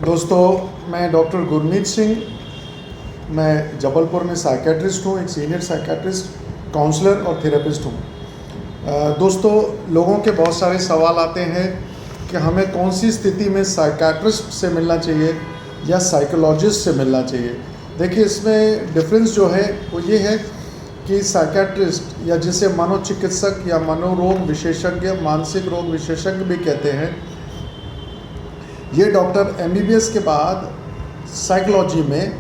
दोस्तों, मैं डॉक्टर गुरमीत सिंह, मैं जबलपुर में साइकेट्रिस्ट हूँ, एक सीनियर साइकेट्रिस्ट, काउंसलर और थेरेपिस्ट हूँ। दोस्तों, लोगों के बहुत सारे सवाल आते हैं कि हमें कौन सी स्थिति में साइकेट्रिस्ट से मिलना चाहिए या साइकोलॉजिस्ट से मिलना चाहिए। देखिए, इसमें डिफरेंस जो है वो ये है कि साइकेट्रिस्ट या जिसे मनोचिकित्सक या मनोरोग विशेषज्ञ, मानसिक रोग विशेषज्ञ भी कहते हैं, ये डॉक्टर MBBS के बाद साइकोलॉजी में,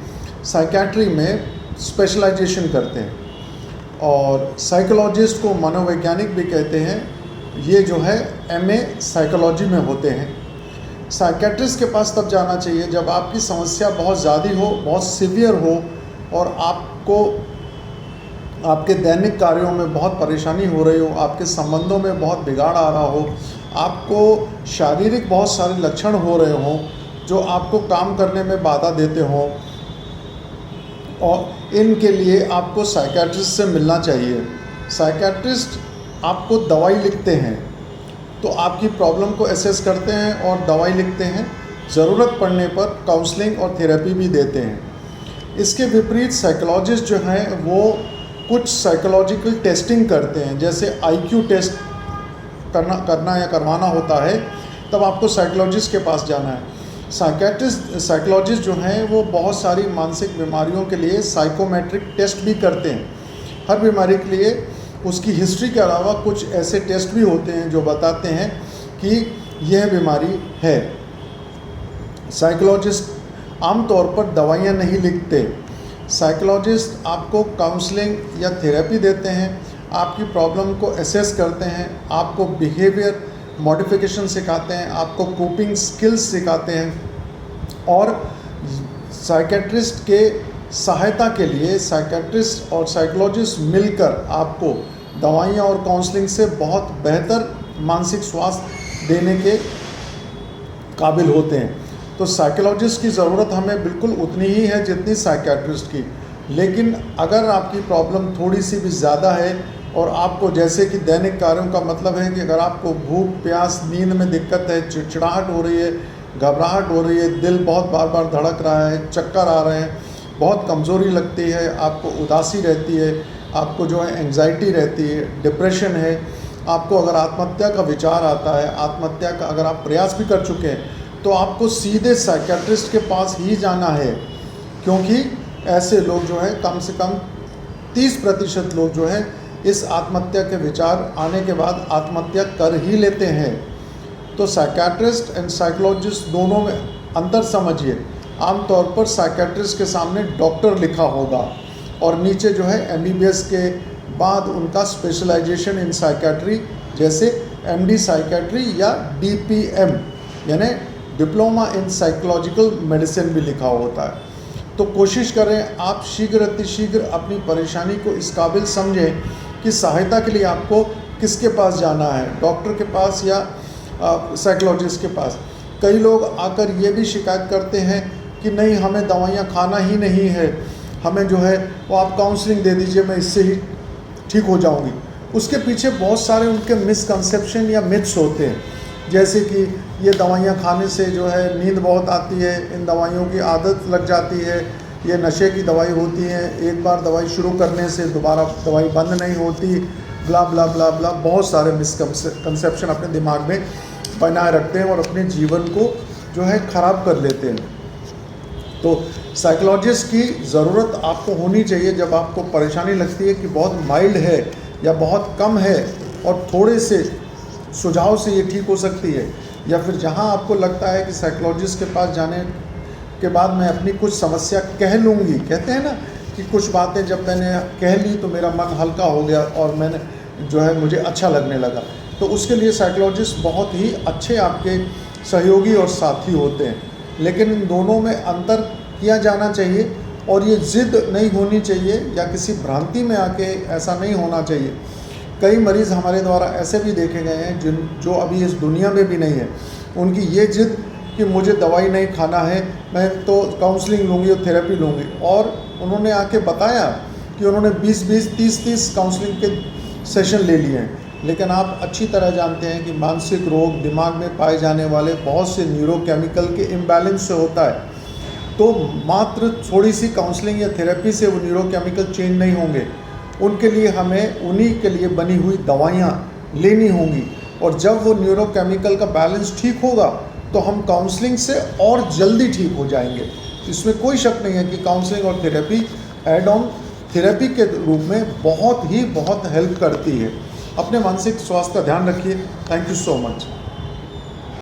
साइकेट्री में स्पेशलाइजेशन करते हैं और साइकोलॉजिस्ट को मनोवैज्ञानिक भी कहते हैं। ये जो है MA साइकोलॉजी में होते हैं। साइकेट्रिस्ट के पास तब जाना चाहिए जब आपकी समस्या बहुत ज़्यादा हो, बहुत सीवियर हो और आपको आपके दैनिक कार्यों में बहुत परेशानी हो रही हो, आपके संबंधों में बहुत बिगाड़ आ रहा हो, आपको शारीरिक बहुत सारे लक्षण हो रहे हों जो आपको काम करने में बाधा देते हों, और इनके लिए आपको साइकेट्रिस्ट से मिलना चाहिए। साइकेट्रिस्ट आपको दवाई लिखते हैं, तो आपकी प्रॉब्लम को एसेस करते हैं और दवाई लिखते हैं। ज़रूरत पड़ने पर काउंसलिंग और थेरेपी भी देते हैं। इसके विपरीत साइकोलॉजिस्ट जो हैं वो कुछ साइकोलॉजिकल टेस्टिंग करते हैं, जैसे IQ टेस्ट करना या करवाना होता है, तब आपको साइकोलॉजिस्ट के पास जाना है। साइकोलॉजिस्ट जो हैं वो बहुत सारी मानसिक बीमारियों के लिए साइकोमेट्रिक टेस्ट भी करते हैं। हर बीमारी के लिए उसकी हिस्ट्री के अलावा कुछ ऐसे टेस्ट भी होते हैं जो बताते हैं कि यह बीमारी है। साइकोलॉजिस्ट आमतौर पर दवाइयाँ नहीं लिखते। साइकोलॉजिस्ट आपको काउंसलिंग या थेरेपी देते हैं, आपकी प्रॉब्लम को एसेस करते हैं, आपको बिहेवियर मॉडिफिकेशन सिखाते हैं, आपको कोपिंग स्किल्स सिखाते हैं और साइकेट्रिस्ट के सहायता के लिए साइकेट्रिस्ट और साइकोलॉजिस्ट मिलकर आपको दवाइयाँ और काउंसलिंग से बहुत बेहतर मानसिक स्वास्थ्य देने के काबिल होते हैं। तो साइकोलॉजिस्ट की ज़रूरत हमें बिल्कुल उतनी ही है जितनी साइकेट्रिस्ट की। लेकिन अगर आपकी प्रॉब्लम थोड़ी सी भी ज़्यादा है और आपको, जैसे कि दैनिक कार्यों का मतलब है कि अगर आपको भूख, प्यास, नींद में दिक्कत है, चिड़चिड़ाहट हो रही है, घबराहट हो रही है, दिल बहुत बार बार धड़क रहा है, चक्कर आ रहे हैं, बहुत कमज़ोरी लगती है, आपको उदासी रहती है, आपको जो है एंग्जाइटी रहती है, डिप्रेशन है, आपको अगर आत्महत्या का विचार आता है, आत्महत्या का अगर आप प्रयास भी कर चुके हैं, तो आपको सीधे साइकेट्रिस्ट के पास ही जाना है, क्योंकि ऐसे लोग जो है कम से कम 30% लोग जो हैं इस आत्महत्या के विचार आने के बाद आत्महत्या कर ही लेते हैं। तो साइकेट्रिस्ट एंड साइकोलॉजिस्ट दोनों में अंतर समझिए। आमतौर पर साइकेट्रिस्ट के सामने डॉक्टर लिखा होगा और नीचे जो है MBBS के बाद उनका स्पेशलाइजेशन इन साइकेट्री, जैसे MD साइकेट्री या DPM यानी डिप्लोमा इन साइकोलॉजिकल मेडिसिन भी लिखा होता है। तो कोशिश करें आप शीघ्र अतिशीघ्र अपनी परेशानी को इस काबिल समझें कि सहायता के लिए आपको किसके पास जाना है, डॉक्टर के पास या साइकोलॉजिस्ट के पास। कई लोग आकर ये भी शिकायत करते हैं कि नहीं, हमें दवाइयाँ खाना ही नहीं है, हमें जो है वो आप काउंसलिंग दे दीजिए, मैं इससे ही ठीक हो जाऊँगी। उसके पीछे बहुत सारे उनके मिसकंसेप्शन या मिथ्स होते हैं, जैसे कि ये दवाइयाँ खाने से जो है नींद बहुत आती है, इन दवाइयों की आदत लग जाती है, ये नशे की दवाई होती है, एक बार दवाई शुरू करने से दोबारा दवाई बंद नहीं होती, ब्ला ब्ला ब्ला ब्ला। बहुत सारे मिसकंसेप्शन अपने दिमाग में बनाए रखते हैं और अपने जीवन को जो है ख़राब कर लेते हैं। तो साइकोलॉजिस्ट की ज़रूरत आपको होनी चाहिए जब आपको परेशानी लगती है कि बहुत माइल्ड है या बहुत कम है और थोड़े से सुझाव से ये ठीक हो सकती है, या फिर जहाँ आपको लगता है कि साइकोलॉजिस्ट के पास जाने के बाद मैं अपनी कुछ समस्या कह लूँगी। कहते हैं ना कि कुछ बातें जब मैंने कह ली तो मेरा मन हल्का हो गया और मैंने जो है मुझे अच्छा लगने लगा। तो उसके लिए साइकोलॉजिस्ट बहुत ही अच्छे आपके सहयोगी और साथी होते हैं। लेकिन इन दोनों में अंतर किया जाना चाहिए और ये ज़िद नहीं होनी चाहिए या किसी भ्रांति में आके ऐसा नहीं होना चाहिए। कई मरीज़ हमारे द्वारा ऐसे भी देखे गए हैं जो अभी इस दुनिया में भी नहीं है, उनकी ये जिद कि मुझे दवाई नहीं खाना है, मैं तो काउंसलिंग लूँगी और थेरेपी लूँगी, और उन्होंने आके बताया कि उन्होंने 20-20, 30-30 काउंसलिंग के सेशन ले लिए हैं, लेकिन आप अच्छी तरह जानते हैं कि मानसिक रोग दिमाग में पाए जाने वाले बहुत से न्यूरोकेमिकल के इम्बैलेंस से होता है। तो मात्र थोड़ी सी काउंसलिंग या थेरेपी से वो न्यूरोकेमिकल चेंज नहीं होंगे, उनके लिए हमें उन्हीं के लिए बनी हुई दवाइयाँ लेनी होंगी। और जब वो न्यूरोकेमिकल का बैलेंस ठीक होगा तो हम काउंसलिंग से और जल्दी ठीक हो जाएंगे। इसमें कोई शक नहीं है कि काउंसलिंग और थेरेपी एड ऑन थेरेपी के रूप में बहुत हेल्प करती है। अपने मानसिक स्वास्थ्य का ध्यान रखिए। Thank you so much.